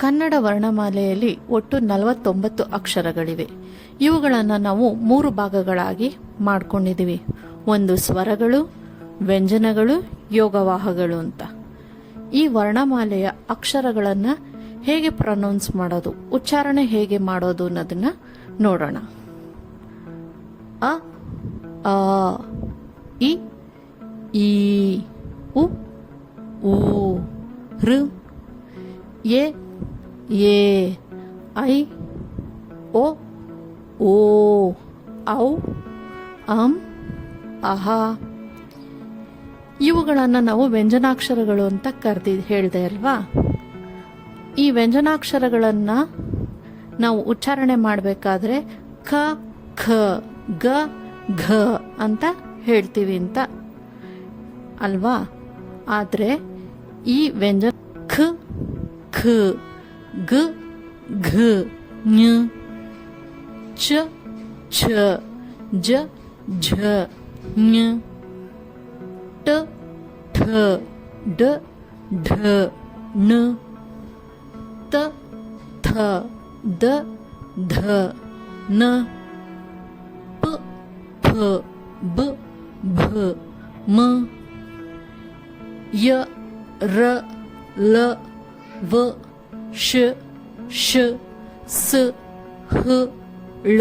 ಕನ್ನಡ ವರ್ಣಮಾಲೆಯಲ್ಲಿ ಒಟ್ಟು 49 ಅಕ್ಷರಗಳಿವೆ. ಇವುಗಳನ್ನು ನಾವು 3 ಭಾಗಗಳಾಗಿ ಮಾಡ್ಕೊಂಡಿದ್ದೀವಿ. ಒಂದು ಸ್ವರಗಳು, ವ್ಯಂಜನಗಳು, ಯೋಗವಾಹಗಳು ಅಂತ. ಈ ವರ್ಣಮಾಲೆಯ ಅಕ್ಷರಗಳನ್ನು ಹೇಗೆ ಪ್ರೊನೌನ್ಸ್ ಮಾಡೋದು, ಉಚ್ಚಾರಣೆ ಹೇಗೆ ಮಾಡೋದು ಅನ್ನೋದನ್ನ ನೋಡೋಣ. ಅ, ಆ, ಇ, ಈ, ಉ, ಊ, ಋ, ಎ, ಏ, ಐ, ಓ, ಓ, ಔ, ಅಂ, ಅಹ. ಇವುಗಳನ್ನು ನಾವು ವ್ಯಂಜನಾಕ್ಷರಗಳು ಅಂತ ಹೇಳಿದೆ ಅಲ್ವಾ. ಈ ವ್ಯಂಜನಾಕ್ಷರಗಳನ್ನು ನಾವು ಉಚ್ಚಾರಣೆ ಮಾಡಬೇಕಾದ್ರೆ ಕ, ಖ, ಗ, ಘ ಅಂತ ಹೇಳ್ತೀವಿ ಅಂತ ಅಲ್ವಾ. ಆದರೆ ಈ ವ್ಯಂಜನ ಖ, ಖ, ಗ, ಘ, ಞ, ಚ, ಛ, ಜ, ಝ, ಞ, ಟ, ಠ, ಡ, ಢ, ಣ, ತ, ಥ, ದ, ಧ, ನ, ಪ, ಫ, ಬ, ಭ, ಮ, ಯ, ರ, ಲ, ವ, ಶ, ಶ, ಸ, ಹ, ಳ.